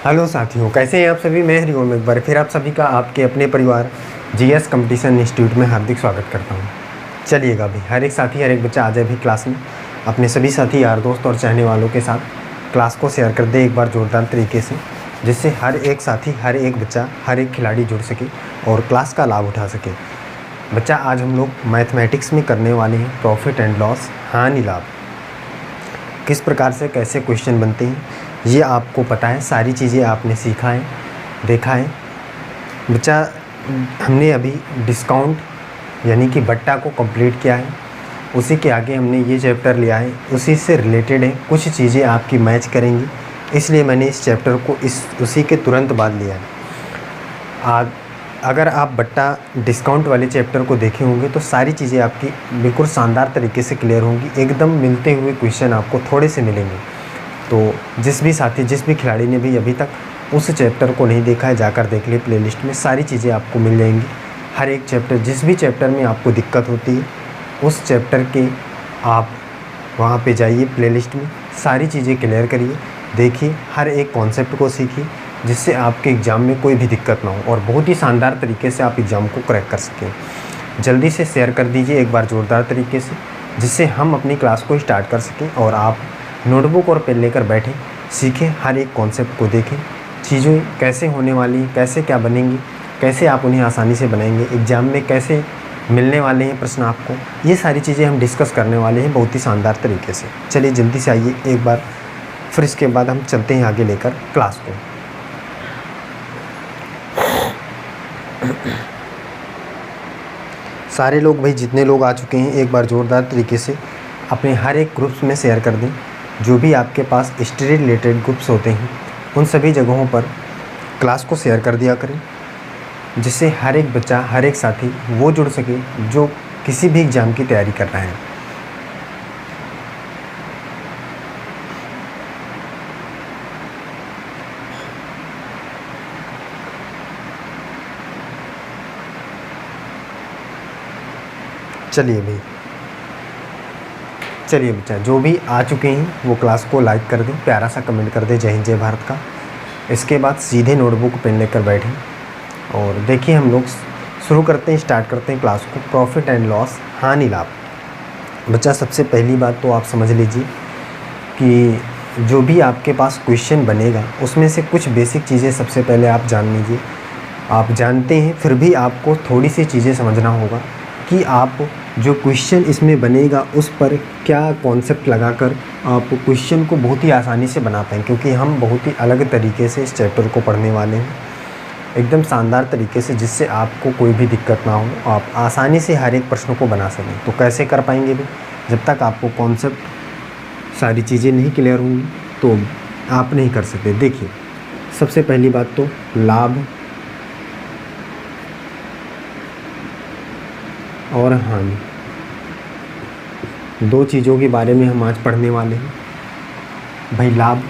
Hello साथियों, कैसे हैं आप सभी। मैं हरिओम एक बार फिर आप सभी का आपके अपने परिवार जीएस कंपटीशन इंस्टीट्यूट में हार्दिक स्वागत करता हूं। चलिएगा भाई, हर एक साथी हर एक बच्चा आ जाए भी क्लास में, अपने सभी साथी यार दोस्त और चाहने वालों के साथ क्लास को शेयर कर दे एक बार ज़ोरदार तरीके से, जिससे हर एक साथी हर एक बच्चा हर एक खिलाड़ी जुड़ सके और क्लास का लाभ उठा सके। बच्चा, आज हम लोग मैथमेटिक्स में करने वाले हैं प्रॉफिट एंड लॉस, हानि लाभ। किस प्रकार से कैसे क्वेश्चन बनते हैं ये आपको पता है, सारी चीज़ें आपने सीखा है, देखा है। बच्चा, हमने अभी डिस्काउंट यानी कि बट्टा को कंप्लीट किया है, उसी के आगे हमने ये चैप्टर लिया है, उसी से रिलेटेड है, कुछ चीज़ें आपकी मैच करेंगी, इसलिए मैंने इस चैप्टर को उसी के तुरंत बाद लिया है। अगर आप बट्टा डिस्काउंट वाले चैप्टर को देखे होंगे तो सारी चीज़ें आपकी बिल्कुल शानदार तरीके से क्लियर होंगी, एकदम मिलते हुए क्वेश्चन आपको थोड़े से मिलेंगे। तो जिस भी साथी जिस भी खिलाड़ी ने भी अभी तक उस चैप्टर को नहीं देखा है, जाकर देख लिए प्लेलिस्ट में, सारी चीज़ें आपको मिल जाएंगी। हर एक चैप्टर, जिस भी चैप्टर में आपको दिक्कत होती है उस चैप्टर के आप वहाँ पे जाइए, प्लेलिस्ट में सारी चीज़ें क्लियर करिए, देखिए, हर एक कॉन्सेप्ट को सीखिए, जिससे आपके एग्ज़ाम में कोई भी दिक्कत ना हो और बहुत ही शानदार तरीके से आप एग्ज़ाम को क्रैक कर सकें। जल्दी से शेयर कर दीजिए एक बार ज़ोरदार तरीके से, जिससे हम अपनी क्लास को स्टार्ट कर सकें और आप नोटबुक और पेन लेकर बैठें, सीखें, हर एक कॉन्सेप्ट को देखें, चीज़ें कैसे होने वाली हैं, कैसे क्या बनेंगी, कैसे आप उन्हें आसानी से बनाएंगे, एग्ज़ाम में कैसे मिलने वाले हैं प्रश्न आपको, ये सारी चीज़ें हम डिस्कस करने वाले हैं बहुत ही शानदार तरीके से। चलिए जल्दी से आइए एक बार, फिर इसके बाद हम चलते हैं आगे लेकर क्लास को। सारे लोग भाई, जितने लोग आ चुके हैं, एक बार ज़ोरदार तरीके से अपने हर एक ग्रुप्स में शेयर कर दें। जो भी आपके पास स्टडी रिलेटेड ग्रुप्स होते हैं उन सभी जगहों पर क्लास को शेयर कर दिया करें, जिससे हर एक बच्चा हर एक साथी वो जुड़ सके जो किसी भी एग्ज़ाम की तैयारी कर रहा है। चलिए भाई, चलिए बच्चा, जो भी आ चुके हैं वो क्लास को लाइक कर दें, प्यारा सा कमेंट कर दें जय हिंद जय भारत का। इसके बाद सीधे नोटबुक पेन लेकर बैठें और देखिए, हम लोग शुरू करते हैं, स्टार्ट करते हैं क्लास को। प्रॉफिट एंड लॉस, हानि लाभ। बच्चा, सबसे पहली बात तो आप समझ लीजिए कि जो भी आपके पास क्वेश्चन बनेगा उसमें से कुछ बेसिक चीज़ें सबसे पहले आप जान लीजिए। आप जानते हैं, फिर भी आपको थोड़ी सी चीज़ें समझना होगा कि आप जो क्वेश्चन इसमें बनेगा उस पर क्या कॉन्सेप्ट लगाकर आप क्वेश्चन को बहुत ही आसानी से बना पाएँ, क्योंकि हम बहुत ही अलग तरीके से इस चैप्टर को पढ़ने वाले हैं, एकदम शानदार तरीके से, जिससे आपको कोई भी दिक्कत ना हो, आप आसानी से हर एक प्रश्न को बना सकें। तो कैसे कर पाएंगे भी, जब तक आपको कॉन्सेप्ट सारी चीज़ें नहीं क्लियर होंगी तो आप नहीं कर सकते। देखिए, सबसे पहली बात तो लाभ और हानि, दो चीज़ों के बारे में हम आज पढ़ने वाले हैं भाई। लाभ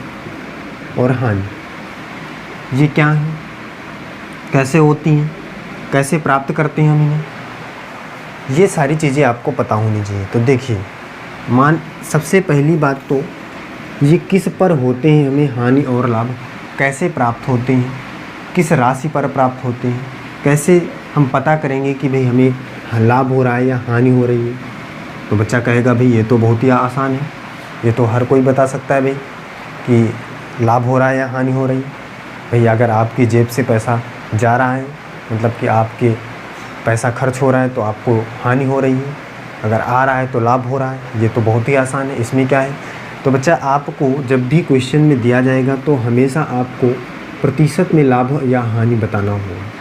और हानि ये क्या है, कैसे होती हैं, कैसे प्राप्त करते हैं हम इन्हें, ये सारी चीज़ें आपको पता होनी चाहिए। तो देखिए, सबसे पहली बात तो ये किस पर होते हैं, हमें हानि और लाभ कैसे प्राप्त होते हैं, किस राशि पर प्राप्त होते हैं, कैसे हम पता करेंगे कि भाई हमें लाभ हो रहा है या हानि हो रही है। तो बच्चा कहेगा भाई ये तो बहुत ही आसान है, ये तो हर कोई बता सकता है भाई कि लाभ हो रहा है या हानि हो रही है। भाई अगर आपकी जेब से पैसा जा रहा है, मतलब कि आपके पैसा खर्च हो रहा है, तो आपको हानि हो रही है, अगर आ रहा है तो लाभ हो रहा है, ये तो बहुत ही आसान है, इसमें क्या है। तो बच्चा, आपको जब भी क्वेश्चन में दिया जाएगा तो हमेशा आपको प्रतिशत में लाभ या हानि बताना होगा।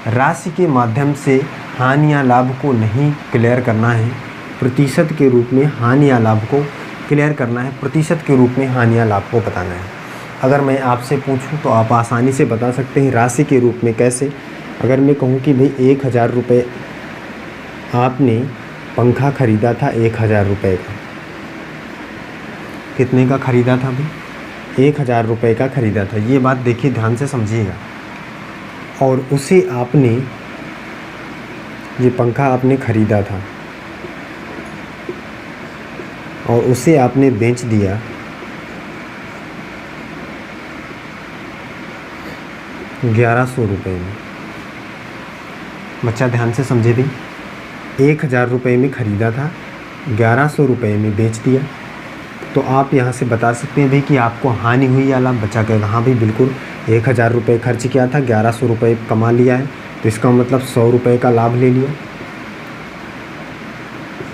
राशि के माध्यम से हानि या लाभ को नहीं क्लियर करना है, प्रतिशत के रूप में हानि या लाभ को क्लियर करना है, प्रतिशत के रूप में हानि या लाभ को बताना है। अगर मैं आपसे पूछूं तो आप आसानी से बता सकते हैं राशि के रूप में कैसे। अगर मैं कहूं कि भाई 1000 रुपये आपने पंखा ख़रीदा था, 1000 रुपये का, कितने का ख़रीदा था भाई, 1000 रुपये का ख़रीदा था। ये बात देखिए, ध्यान से समझिएगा। और उसे आपने, ये पंखा आपने ख़रीदा था और उसे आपने बेच दिया 1100 रुपये में। बच्चा ध्यान से समझे भी, 1000 रुपये में ख़रीदा था, 1100 रुपये में बेच दिया। तो आप यहाँ से बता सकते हैं भाई कि आपको हानि हुई या लाभ। बच्चा कहेगा हाँ भाई बिल्कुल, 1000 रुपये खर्च किया था, 1100 रुपये कमा लिया है, तो इसका मतलब 100 रुपये का लाभ ले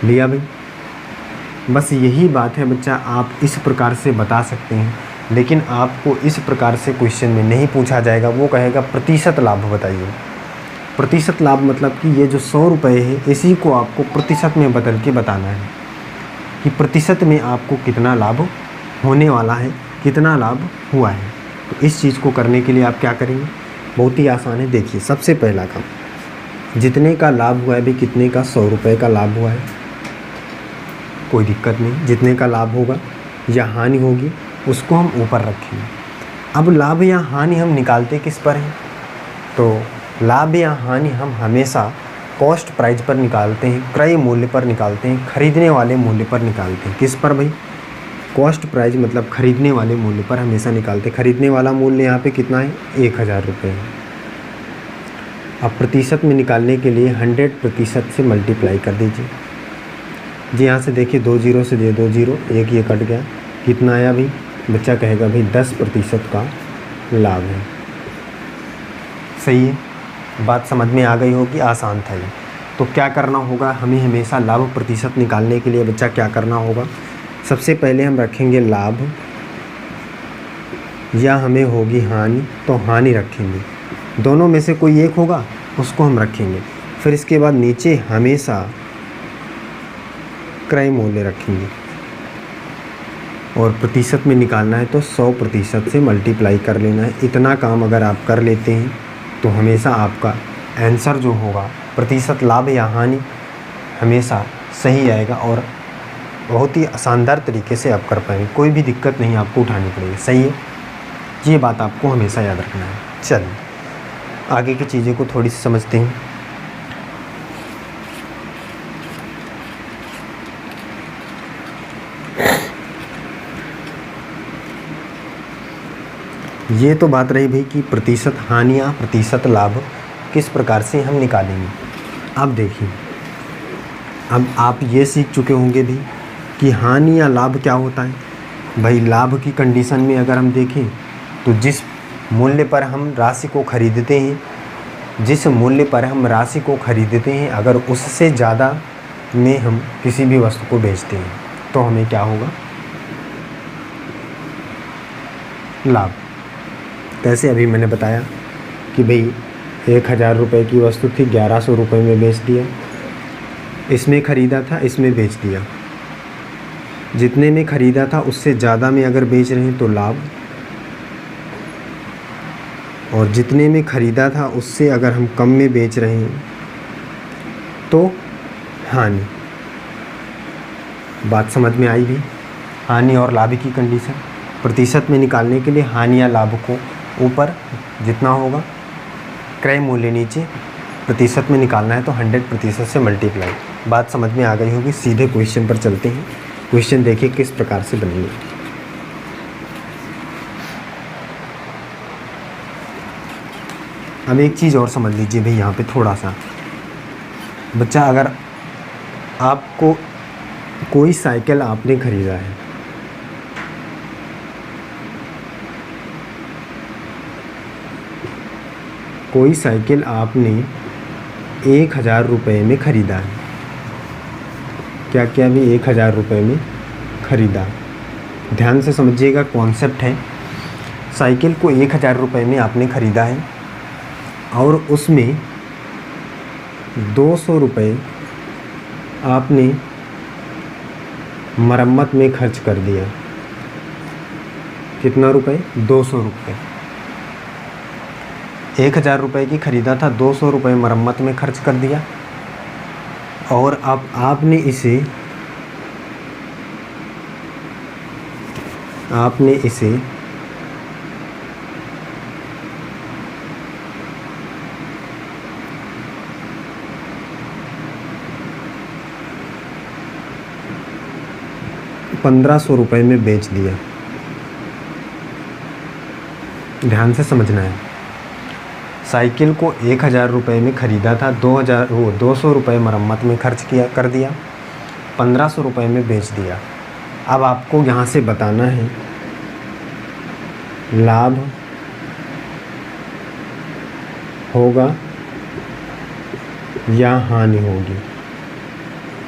लिया भाई। बस यही बात है बच्चा, आप इस प्रकार से बता सकते हैं। लेकिन आपको इस प्रकार से क्वेश्चन में नहीं पूछा जाएगा, वो कहेगा प्रतिशत लाभ बताइए। प्रतिशत लाभ मतलब कि ये जो 100 रुपये है इसी को आपको प्रतिशत में बदल के बताना है कि प्रतिशत में आपको कितना लाभ होने वाला है, कितना लाभ हुआ है। तो इस चीज़ को करने के लिए आप क्या करेंगे, बहुत ही आसान है। देखिए सबसे पहला काम, जितने का लाभ हुआ है भाई, कितने का, 100 रुपये का लाभ हुआ है, कोई दिक्कत नहीं। जितने का लाभ होगा या हानि होगी उसको हम ऊपर रखेंगे। अब लाभ या हानि हम निकालते किस पर हैं, तो लाभ या हानि हम हमेशा कॉस्ट प्राइस पर निकालते हैं, क्रय मूल्य पर निकालते हैं, खरीदने वाले मूल्य पर निकालते हैं। किस पर भाई, कॉस्ट प्राइस मतलब खरीदने वाले मूल्य पर हमेशा निकालते हैं। खरीदने वाला मूल्य यहाँ पे कितना है, 1000 रुपये है। अब प्रतिशत में निकालने के लिए 100% से मल्टीप्लाई कर दीजिए जी। यहाँ से देखिए 2 जीरो से दे 2 जीरो, एक ये कट गया, कितना आया भाई। बच्चा कहेगा भाई 10% का लाभ है। सही है, बात समझ में आ गई होगी, आसान था ये। तो क्या करना होगा, हमें हमेशा लाभ प्रतिशत निकालने के लिए बच्चा क्या करना होगा, सबसे पहले हम रखेंगे लाभ, या हमें होगी हानि तो हानि रखेंगे। दोनों में से कोई एक होगा उसको हम रखेंगे। फिर इसके बाद नीचे हमेशा क्रय मूल्य रखेंगे, और प्रतिशत में निकालना है तो 100% से मल्टीप्लाई कर लेना है। इतना काम अगर आप कर लेते हैं तो हमेशा आपका आंसर जो होगा प्रतिशत लाभ या हानि हमेशा सही आएगा, और बहुत ही शानदार तरीके से आप कर पाएंगे। कोई भी दिक्कत नहीं आपको उठानी पड़ेगी। सही है, ये बात आपको हमेशा याद रखना है। चलिए आगे की चीज़ें को थोड़ी सी समझते हैं। ये तो बात रही भाई कि प्रतिशत हानि या प्रतिशत लाभ किस प्रकार से हम निकालेंगे। अब देखिए, अब आप ये सीख चुके होंगे भी कि हानि या लाभ क्या होता है। भाई लाभ की कंडीशन में अगर हम देखें तो जिस मूल्य पर हम राशि को खरीदते हैं, जिस मूल्य पर हम राशि को खरीदते हैं, अगर उससे ज़्यादा में हम किसी भी वस्तु को बेचते हैं तो हमें क्या होगा, लाभ। कैसे, अभी मैंने बताया कि भाई 1000 रुपये की वस्तु थी, 1100 रुपये में बेच दिया। इसमें ख़रीदा था, इसमें बेच दिया। जितने में ख़रीदा था उससे ज़्यादा में अगर बेच रहे हैं तो लाभ, और जितने में ख़रीदा था उससे अगर हम कम में बेच रहे हैं तो हानि। बात समझ में आई भी, हानि और लाभ की कंडीशन। प्रतिशत में निकालने के लिए हानि या लाभ को ऊपर जितना होगा, क्रय मूल्य नीचे, प्रतिशत में निकालना है तो 100% से मल्टीप्लाई। बात समझ में आ गई होगी। सीधे क्वेश्चन पर चलते हैं। क्वेश्चन देखिए किस प्रकार से बनेंगे। अब एक चीज़ और समझ लीजिए भाई, यहाँ पे थोड़ा सा बच्चा, अगर आपको कोई साइकिल आपने ख़रीदा है, कोई साइकिल आपने 1000 रुपये में ख़रीदा है। क्या क्या भी 1000 रुपये में ख़रीदा। ध्यान से समझिएगा, कॉन्सेप्ट है। साइकिल को 1000 रुपये में आपने ख़रीदा है और उसमें 200 रुपये आपने मरम्मत में खर्च कर दिया। कितना रुपए? 200 रुपये। 1000 रुपये की ख़रीदा था, 200 रुपये मरम्मत में खर्च कर दिया, और अब आपने इसे 1500 रुपये में बेच दिया। ध्यान से समझना है। साइकिल को 1000 रुपये में ख़रीदा था, 200 रुपये मरम्मत में खर्च कर दिया, 1500 रुपये में बेच दिया। अब आपको यहाँ से बताना है लाभ होगा या हानि होगी।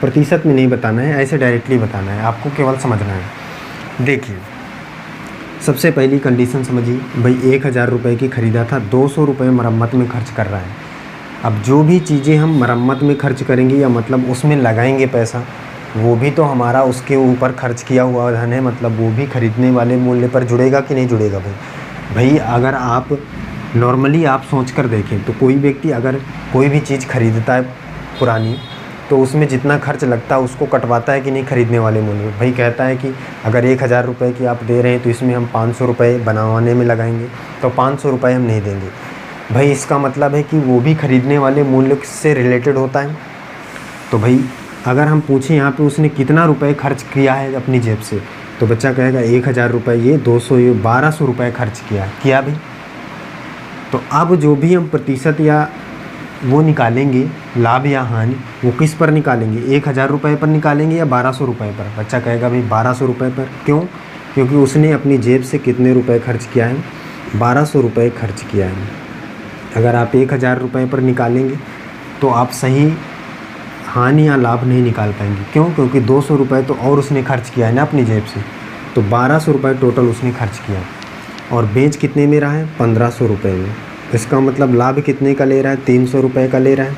प्रतिशत में नहीं बताना है, ऐसे डायरेक्टली बताना है, आपको केवल समझना है। देखिए, सबसे पहली कंडीशन समझिए, भाई 1000 रुपये की ख़रीदा था, 200 रुपये मरम्मत में खर्च कर रहा है। अब जो भी चीज़ें हम मरम्मत में खर्च करेंगे या मतलब उसमें लगाएंगे पैसा, वो भी तो हमारा उसके ऊपर खर्च किया हुआ धन है, मतलब वो भी ख़रीदने वाले मूल्य पर जुड़ेगा कि नहीं जुड़ेगा। भाई अगर आप नॉर्मली आप सोच कर देखें तो कोई व्यक्ति अगर कोई भी चीज़ खरीदता है पुरानी, तो उसमें जितना खर्च लगता है उसको कटवाता है कि नहीं खरीदने वाले मूल्य। भाई कहता है कि अगर 1000 रुपये की आप दे रहे हैं तो इसमें हम 500 रुपये बनाने में लगाएंगे, तो 500 रुपये हम नहीं देंगे। भाई इसका मतलब है कि वो भी खरीदने वाले मूल्य से रिलेटेड होता है। तो भाई अगर हम पूछें यहाँ पे उसने कितना रुपये खर्च किया है अपनी जेब से, तो बच्चा कहेगा 1000 रुपये, ये 200, ये 1200 रुपये खर्च किया भाई। तो अब जो भी हम प्रतिशत या वो निकालेंगे, लाभ या हानि, वो किस पर निकालेंगे, 1000 रुपये पर निकालेंगे या 1200 रुपये पर। बच्चा कहेगा भाई 1200 रुपये पर। क्यों? क्योंकि उसने अपनी जेब से कितने रुपए खर्च किया है, 1200 रुपये खर्च किया है। अगर आप 1000 रुपये पर निकालेंगे तो आप सही हानि या लाभ नहीं निकाल पाएंगे। क्यों? क्योंकि 200 रुपये तो और उसने खर्च किया है ना अपनी जेब से, तो 1200 रुपये टोटल उसने खर्च किया, और बेच कितने में रहा है, 1500 रुपये में। इसका मतलब लाभ कितने का ले रहा है, 300 रुपये का ले रहा है।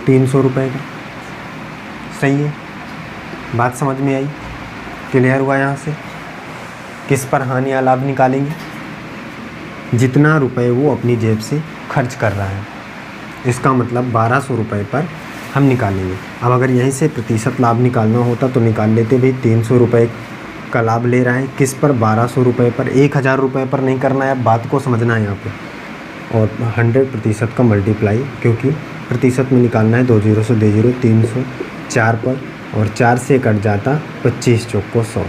₹300 का। सही है, बात समझ में आई, क्लियर हुआ। यहाँ से किस पर हानि या लाभ निकालेंगे, जितना रुपए वो अपनी जेब से खर्च कर रहा है, इसका मतलब 1200 रुपये पर हम निकालेंगे। अब अगर यहीं से प्रतिशत लाभ निकालना होता तो निकाल लेते। भाई 300 रुपये का लाभ ले रहा है, किस पर, 1200 रुपये पर। 1000 रुपये पर नहीं करना है, बात को समझना है यहाँ पे। और 100% का मल्टीप्लाई, क्योंकि प्रतिशत में निकालना है, 2 जीरो से दे जीरो, 300 4 पर, और 4 से कट जाता 25 चौक को 100,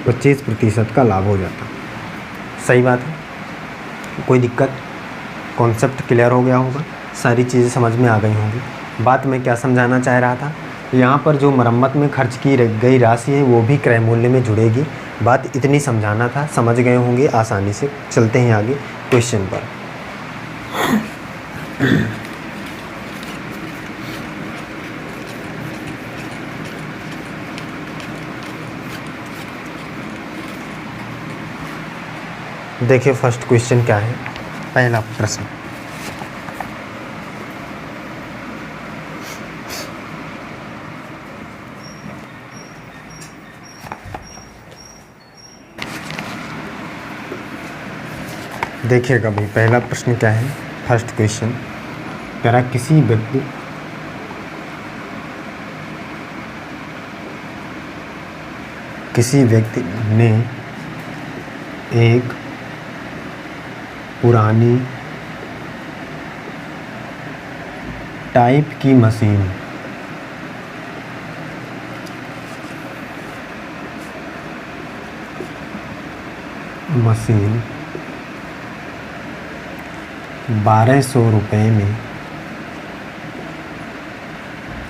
25% का लाभ हो जाता। सही बात है, कोई दिक्कत? कॉन्सेप्ट क्लियर हो गया होगा, सारी चीज़ें समझ में आ गई होंगी। बात मैं क्या समझाना चाह रहा था, यहाँ पर जो मरम्मत में खर्च की गई राशि है वो भी क्रय मूल्य में जुड़ेगी। बात इतनी समझाना था, समझ गए होंगे आसानी से। चलते हैं आगे क्वेश्चन पर। देखिए फर्स्ट क्वेश्चन क्या है, पहला प्रश्न। देखिएगा भाई, पहला प्रश्न क्या है, फर्स्ट क्वेश्चन कह रहा किसी व्यक्ति ने एक पुरानी टाइप की मशीन मशीन 1200 रुपये में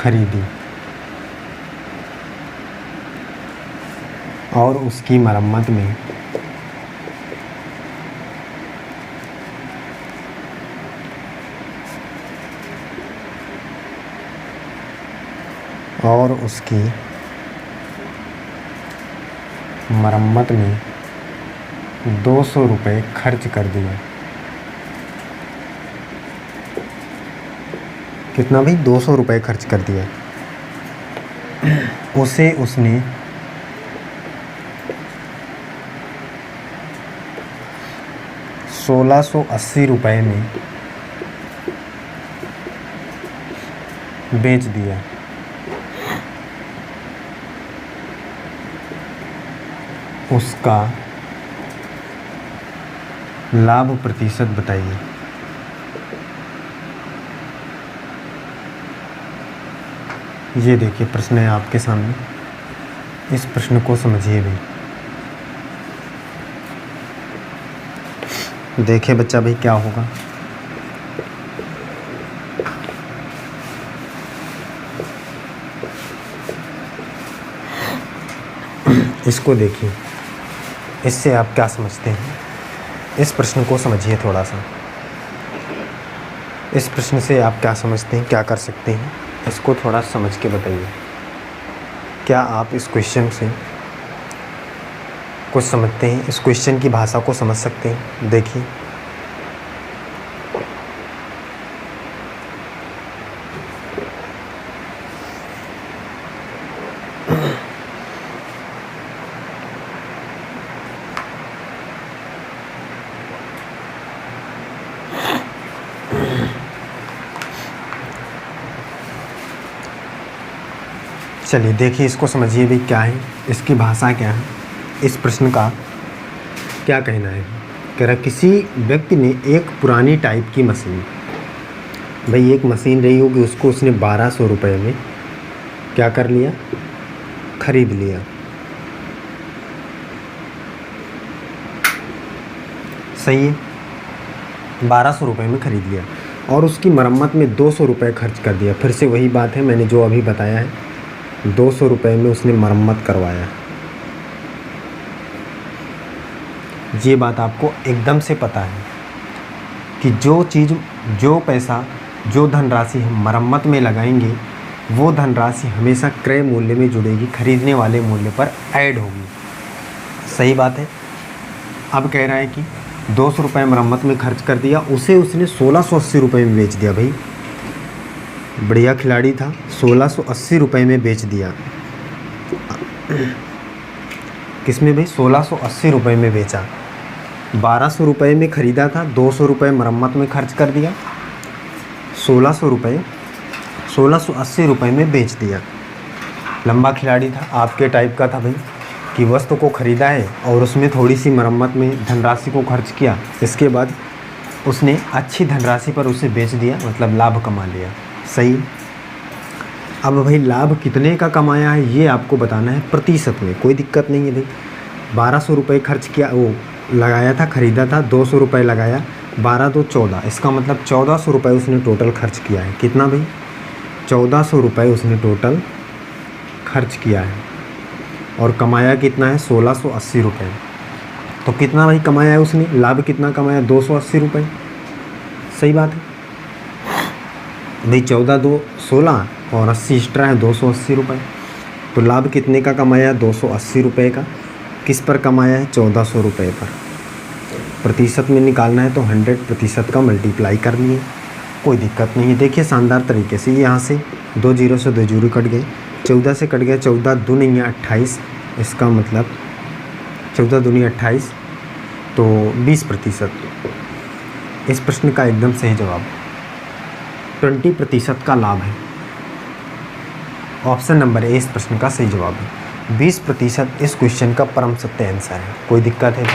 खरीदी और उसकी मरम्मत में ₹200 रुपये खर्च कर दिए। कितना भाई, 200 रुपये खर्च कर दिया। उसे उसने 1680 रुपये में बेच दिया। उसका लाभ प्रतिशत बताइए। ये देखिए प्रश्न है आपके सामने, इस प्रश्न को समझिए भी। देखिए बच्चा भाई क्या होगा। इसको देखिए, इससे आप क्या समझते हैं? इस प्रश्न को समझिए थोड़ा सा। इस प्रश्न से आप क्या समझते हैं, क्या कर सकते हैं, इसको थोड़ा समझ के बताइए। क्या आप इस क्वेश्चन से कुछ समझते हैं? इस क्वेश्चन की भाषा को समझ सकते हैं? देखिए चलिए देखिए, इसको समझिए भी क्या है, इसकी भाषा क्या है, इस प्रश्न का क्या कहना है। कह रहा किसी व्यक्ति ने एक पुरानी टाइप की मशीन, भाई एक मशीन रही होगी, उसको उसने 1200 रुपये में क्या कर लिया, खरीद लिया। सही है, 1200 रुपये में खरीद लिया और उसकी मरम्मत में 200 रुपये खर्च कर दिया। फिर से वही बात है, मैंने जो अभी बताया है, 200 रुपये में उसने मरम्मत करवाया। ये बात आपको एकदम से पता है कि जो चीज़, जो पैसा, जो धनराशि हम मरम्मत में लगाएंगे, वो धनराशि हमेशा क्रय मूल्य में जुड़ेगी, खरीदने वाले मूल्य पर ऐड होगी। सही बात है। अब कह रहा है कि 200 रुपये मरम्मत में खर्च कर दिया, उसे उसने 1680 रुपये में बेच दिया। भाई बढ़िया खिलाड़ी था, 1680 रुपये में बेच दिया। किसमें भाई? 1680 रुपये में बेचा। 1200 रुपये में ख़रीदा था, 200 रुपये मरम्मत में खर्च कर दिया, 1680 रुपये में बेच दिया। लंबा खिलाड़ी था, आपके टाइप का था भाई, कि वस्तु को ख़रीदा है और उसमें थोड़ी सी मरम्मत में धनराशि को खर्च किया, इसके बाद उसने अच्छी धनराशि पर उसे बेच दिया, मतलब लाभ कमा लिया। सही। अब भाई लाभ कितने का कमाया है ये आपको बताना है प्रतिशत में, कोई दिक्कत नहीं है भाई। 1200 रुपये खर्च किया, वो लगाया था, ख़रीदा था, 200 रुपये लगाया, 12 तो 14, इसका मतलब 1400 रुपये उसने टोटल खर्च किया है। कितना भाई? 1400 रुपये उसने टोटल खर्च किया है और कमाया कितना है? 1680 रुपये। तो कितना भाई कमाया है उसने? लाभ कितना कमाया? 280 रुपये। सही बात है भाई। 14 2 16 और 80 एक्स्ट्रा है, 280 रुपये। तो लाभ कितने का कमाया? 280 रुपये का। किस पर कमाया है? 1400 रुपये पर। प्रतिशत में निकालना है तो 100% का मल्टीप्लाई करनी है, कोई दिक्कत नहीं है। देखिए शानदार तरीके से, यहाँ से 2 जीरो से 2 जीरो कट गए, 14 से कट गया, 14 दूनी 28, इसका मतलब 14 दूनी 28, तो 20%। इस प्रश्न का एकदम सही जवाब 20% का लाभ है। ऑप्शन नंबर ए इस प्रश्न का सही जवाब है। 20% इस क्वेश्चन का परम सत्य आंसर है। कोई दिक्कत है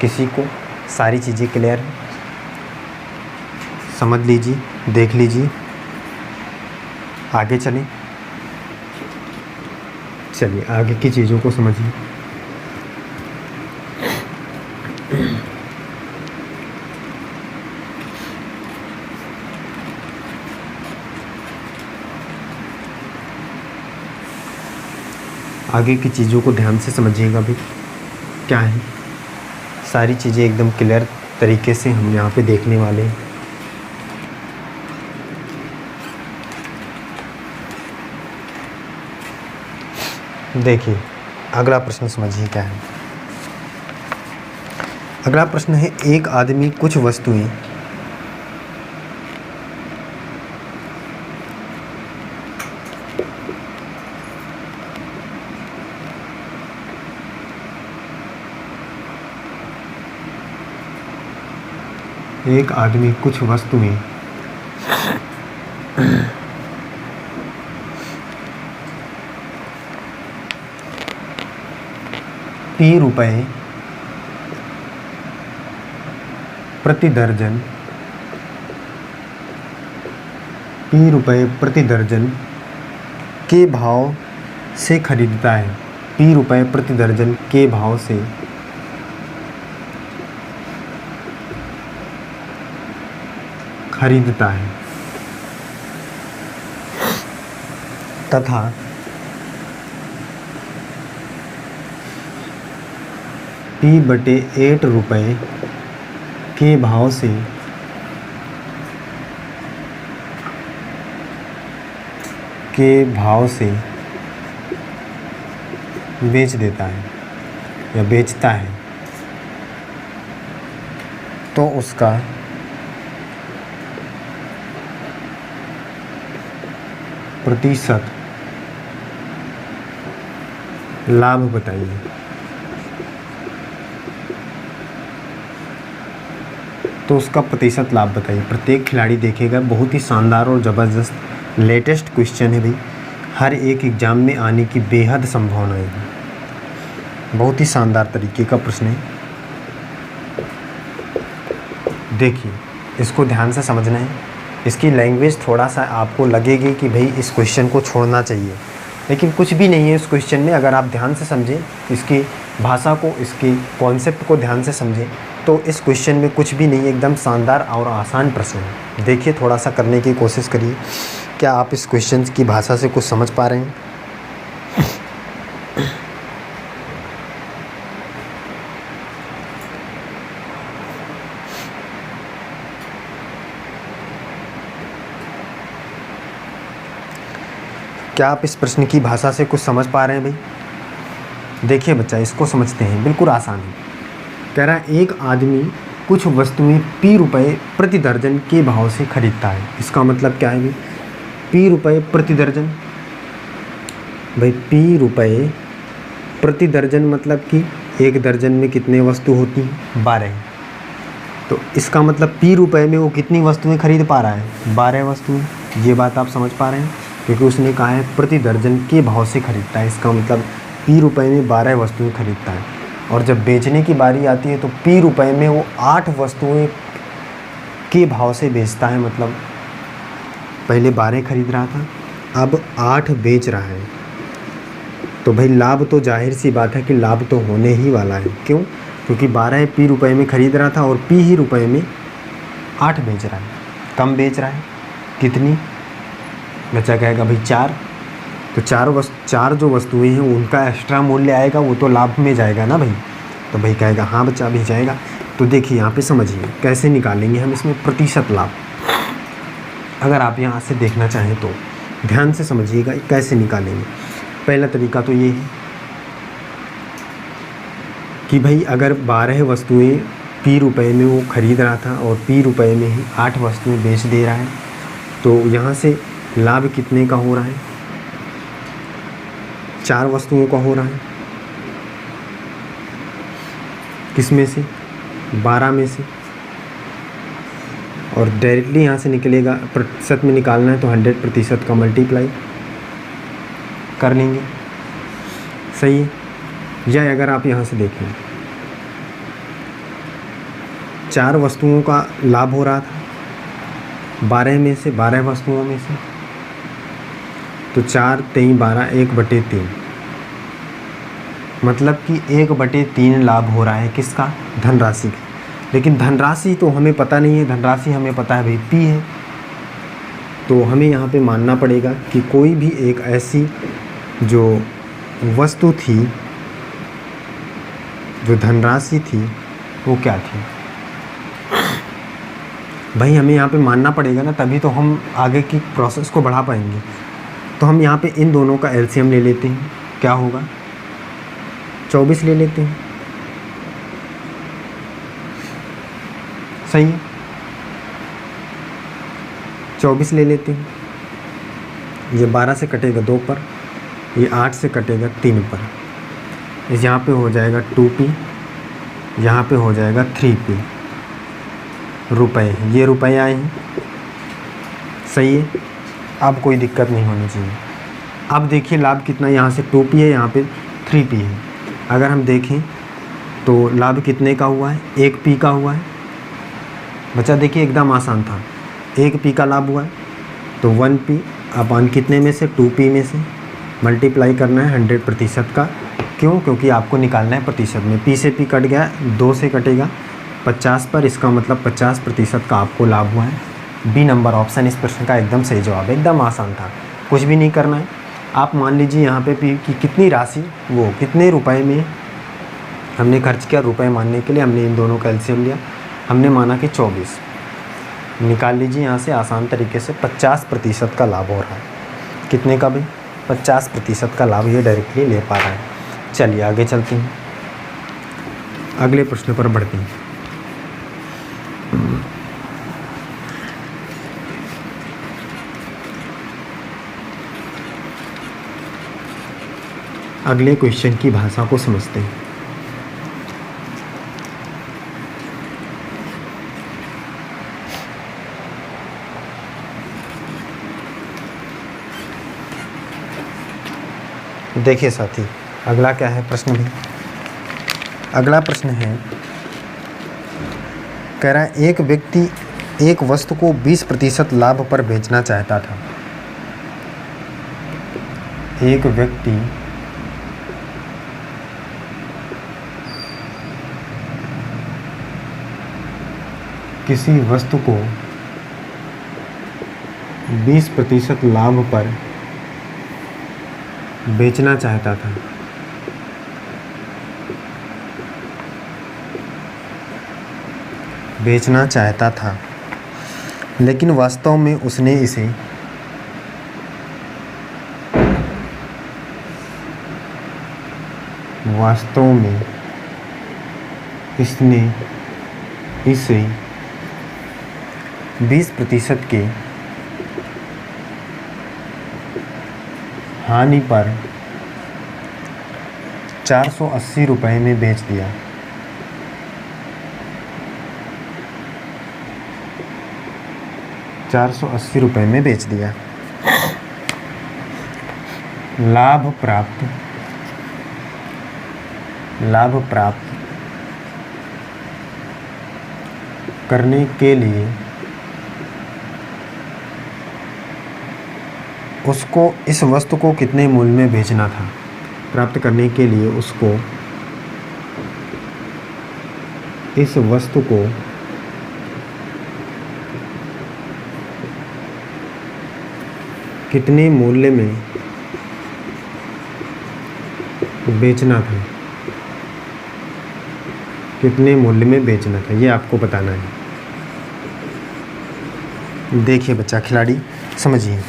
किसी को? सारी चीज़ें क्लियर है, समझ लीजिए, देख लीजिए, आगे चलें। चलिए आगे की चीज़ों को समझिए। आगे की चीज़ों को ध्यान से समझिएगा भी क्या है। सारी चीज़ें एकदम क्लियर तरीके से हम यहाँ पे देखने वाले हैं। देखिए अगला प्रश्न समझिए क्या है। अगला प्रश्न है, एक आदमी कुछ वस्तुएं एक आदमी कुछ वस्तुएं ₹30 प्रति दर्जन, ₹30 प्रति दर्जन के भाव से खरीदता है। ₹30 प्रति दर्जन के भाव से खरीदता है तथा P/8 रुपये के भाव से बेच देता है या बेचता है, तो उसका प्रतिशत लाभ बताइए। तो उसका प्रतिशत लाभ बताइए। प्रत्येक खिलाड़ी देखेगा, बहुत ही शानदार और ज़बरदस्त लेटेस्ट क्वेश्चन है भाई, हर एक एग्ज़ाम में आने की बेहद संभावना है। बहुत ही शानदार तरीके का प्रश्न है। देखिए, इसको ध्यान से समझना है। इसकी लैंग्वेज थोड़ा सा आपको लगेगी कि भाई इस क्वेश्चन को छोड़ना चाहिए, लेकिन कुछ भी नहीं है इस क्वेश्चन में। अगर आप ध्यान से समझें, इसकी भाषा को, इसकी कॉन्सेप्ट को ध्यान से समझें, तो इस क्वेश्चन में कुछ भी नहीं है। एकदम शानदार और आसान प्रश्न है। देखिए, थोड़ा सा करने की कोशिश करिए। क्या आप इस क्वेश्चन की भाषा से कुछ समझ पा रहे हैं? क्या आप इस प्रश्न की भाषा से कुछ समझ पा रहे हैं भाई? देखिए बच्चा, इसको समझते हैं। बिल्कुल आसान है। कह रहा है एक आदमी कुछ वस्तुएं P रुपये प्रति दर्जन के भाव से खरीदता है। इसका मतलब क्या है भाई? P रुपये प्रति दर्जन। भाई P रुपये प्रति दर्जन मतलब कि एक दर्जन में कितने वस्तु होती हैं? 12। तो इसका मतलब P रुपये में वो कितनी वस्तुएं खरीद पा रहा है? 12 वस्तुएं। ये बात आप समझ पा रहे हैं, क्योंकि उसने कहा है प्रति दर्जन के भाव से खरीदता है। इसका मतलब P रुपये में 12 वस्तुएं खरीदता है। और जब बेचने की बारी आती है तो P रुपये में वो 8 वस्तुएं के भाव से बेचता है। मतलब पहले 12 खरीद रहा था, अब 8 बेच रहा है। तो भाई लाभ तो जाहिर सी बात है कि लाभ तो होने ही वाला है। क्यों? क्योंकि 12 P रुपये में ख़रीद रहा था और P ही रुपये में 8 बेच रहा है। कम बेच रहा है। कितनी? बच्चा कहेगा भाई 4। तो 4 जो वस्तुएं हैं उनका एक्स्ट्रा मूल्य आएगा, वो तो लाभ में जाएगा ना भाई। तो भाई कहेगा हाँ बच्चा भी जाएगा। तो देखिए यहाँ पे समझिए कैसे निकालेंगे हम इसमें प्रतिशत लाभ। अगर आप यहाँ से देखना चाहें तो ध्यान से समझिएगा कैसे निकालेंगे। पहला तरीका तो ये है कि भाई अगर 12 वस्तुएं P रुपये में वो ख़रीद रहा था और P रुपये में ही 8 वस्तुएं बेच दे रहा है, तो यहाँ से लाभ कितने का हो रहा है? 4 वस्तुओं का हो रहा है। किस में से? 12 में से। और डायरेक्टली यहाँ से निकलेगा, प्रतिशत में निकालना है तो 100% का मल्टीप्लाई कर लेंगे। सही है। या अगर आप यहाँ से देखें, 4 वस्तुओं का लाभ हो रहा था 12 में से, 12 वस्तुओं में से। तो 4 3 12, 1/3। मतलब कि 1/3 लाभ हो रहा है किसका? धनराशि का। लेकिन धनराशि तो हमें पता नहीं है। धनराशि हमें पता है भाई P है। तो हमें यहाँ पे मानना पड़ेगा कि कोई भी एक ऐसी जो वस्तु थी, जो धनराशि थी, वो क्या थी भाई? हमें यहाँ पे मानना पड़ेगा ना, तभी तो हम आगे की प्रोसेस को बढ़ा पाएंगे। तो हम यहाँ पे इन दोनों का एलसीएम ले लेते हैं। क्या होगा? 24 ले लेते हैं। सही है। 24 ले लेते हैं। ये 12 से कटेगा 2 पर, ये 8 से कटेगा 3 पर। यहाँ पे हो जाएगा 2P, यहाँ पे हो जाएगा 3P रुपये। ये रुपये आए हैं। सही है। अब कोई दिक्कत नहीं होनी चाहिए। अब देखिए लाभ कितना, यहाँ से 2P है, यहाँ पे 3P है। अगर हम देखें तो लाभ कितने का हुआ है? 1P का हुआ है। बच्चा देखिए एकदम आसान था। 1P का लाभ हुआ है तो 1P अपन कितने में से? 2P में से मल्टीप्लाई करना है 100% का। क्यों? क्योंकि आपको निकालना है प्रतिशत में। P से P कट गया, 2 से कटेगा 50 पर। इसका मतलब 50% का आपको लाभ हुआ है। बी नंबर ऑप्शन इस प्रश्न का एकदम सही जवाब है। एकदम आसान था, कुछ भी नहीं करना है। आप मान लीजिए यहाँ पे भी कि कितनी राशि, वो कितने रुपए में हमने खर्च किया, रुपए मानने के लिए हमने इन दोनों का एलसीएम लिया, हमने माना कि 24। निकाल लीजिए यहाँ से आसान तरीके से 50% का लाभ हो रहा है। कितने का भाई? 50% का लाभ ये डायरेक्टली ले पा रहा है। चलिए आगे चलते हैं, अगले प्रश्न पर बढ़ते हैं। अगले क्वेश्चन की भाषा को समझते हैं। देखिए साथी, अगला क्या है प्रश्न भी? अगला प्रश्न है, कह रहा है एक व्यक्ति एक वस्तु को 20% लाभ पर बेचना चाहता था। एक व्यक्ति किसी वस्तु को 20% लाभ पर बेचना चाहता था। बेचना चाहता था, लेकिन वास्तव में उसने इसे इसे 20% के हानि पर 480 रुपये में बेच दिया। ₹480 में बेच दिया। लाभ प्राप्त करने के लिए उसको इस वस्तु को कितने मूल्य में बेचना था? प्राप्त करने के लिए उसको इस वस्तु को कितने मूल्य में बेचना था? कितने मूल्य में बेचना था, ये आपको बताना है। देखिए बच्चा खिलाड़ी, समझिए।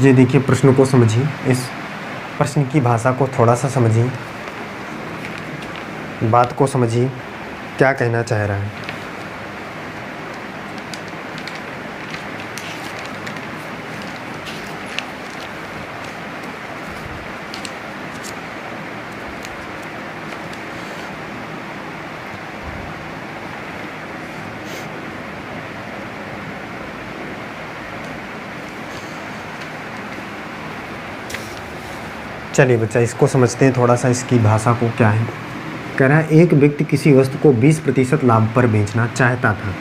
ये देखिए प्रश्न को समझिए, इस प्रश्न की भाषा को थोड़ा सा समझिए, बात को समझिए, क्या कहना चाह रहा है। चलिए बच्चा इसको समझते हैं थोड़ा सा, इसकी भाषा को क्या है। कह रहा है एक व्यक्ति किसी वस्तु को 20% लाभ पर बेचना चाहता था,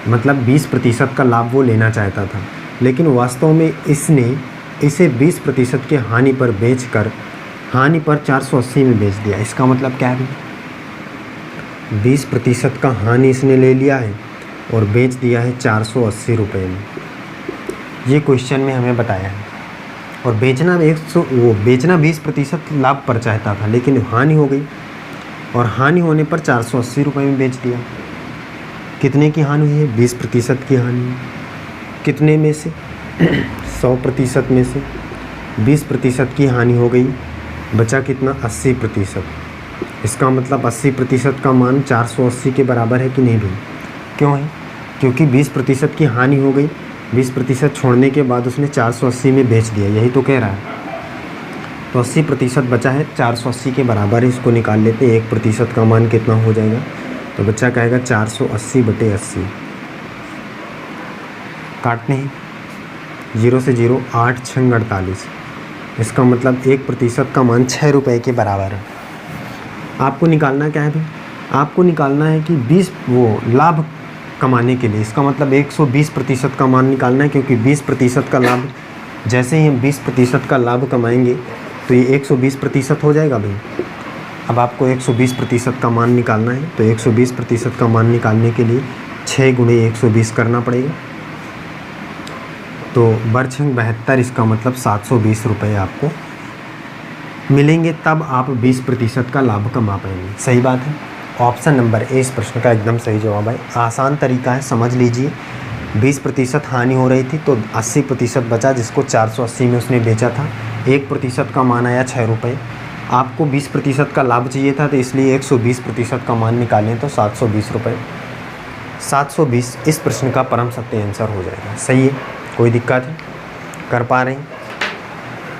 मतलब 20% का लाभ वो लेना चाहता था, लेकिन वास्तव में इसने इसे 20% के हानि पर बेचकर हानि पर 480 में बेच दिया। इसका मतलब क्या है? 20% का हानि इसने ले लिया है और बेच दिया है 480 रुपये में। ये क्वेश्चन में हमें बताया है। और बेचना 20% लाभ पर चाहता था, लेकिन हानि हो गई और हानि होने पर 480 रुपये में बेच दिया। कितने की हानि हुई है? 20% की हानि। कितने में से? 100% में से 20% की हानि हो गई, बचा कितना? 80%। इसका मतलब 80% का मान 480 के बराबर है कि नहीं भाई? क्यों है? क्योंकि 20% की हानि हो गई, 20% छोड़ने के बाद उसने 480 में बेच दिया, यही तो कह रहा है। तो 80% बचा है, 480 के बराबर है, इसको निकाल लेते हैं। 1% का मान कितना हो जाएगा? तो बच्चा कहेगा 480/80। काटते हैं, 0 से 0, 8 6 48। इसका मतलब 1% का मान 6 रुपये के बराबर है। आपको निकालना क्या है भाई? आपको निकालना है कि 20 लाभ कमाने के लिए, इसका मतलब 120% का मान निकालना है, क्योंकि 20% का लाभ जैसे ही हम 20% का लाभ कमाएंगे तो ये 120% हो जाएगा भाई। अब आपको 120% का मान निकालना है, तो 120% का मान निकालने के लिए 6 × 120 करना पड़ेगा। तो बरछंग 72, इसका मतलब 720 रुपये आपको मिलेंगे, तब आप 20% का लाभ कमा पाएंगे। सही बात है। ऑप्शन नंबर ए इस प्रश्न का एकदम सही जवाब है। आसान तरीका है, समझ लीजिए। 20% हानि हो रही थी तो 80% बचा, जिसको 480 में उसने बेचा था। 1% का मान आया 6 रुपये। आपको 20% का लाभ चाहिए था, तो इसलिए 120% का मान निकालें तो 720 रुपये। 720 इस प्रश्न का परम सत्य आंसर हो जाएगा। सही है, कोई दिक्कत है, कर पा रहे हैं।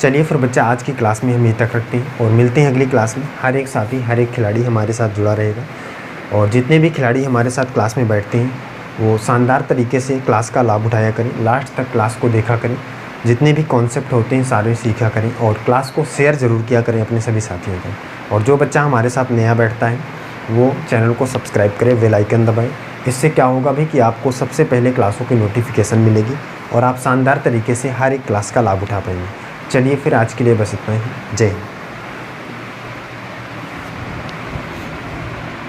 चलिए फिर बच्चा, आज की क्लास में हम यहीं तक रखते हैं और मिलते हैं अगली क्लास में। हर एक साथी, हर एक खिलाड़ी हमारे साथ जुड़ा रहेगा, और जितने भी खिलाड़ी हमारे साथ क्लास में बैठते हैं वो शानदार तरीके से क्लास का लाभ उठाया करें, लास्ट तक क्लास को देखा करें, जितने भी कॉन्सेप्ट होते हैं सारे सीखा करें, और क्लास को शेयर ज़रूर किया करें अपने सभी साथियों को। और जो बच्चा हमारे साथ नया बैठता है वो चैनल को सब्सक्राइब करें, बेल आइकन दबाएँ। इससे क्या होगा भाई कि आपको सबसे पहले क्लासों की नोटिफिकेशन मिलेगी और आप शानदार तरीके से हर एक क्लास का लाभ उठा पाएंगे। चलिए फिर आज के लिए बस इतना ही। जय हिंद।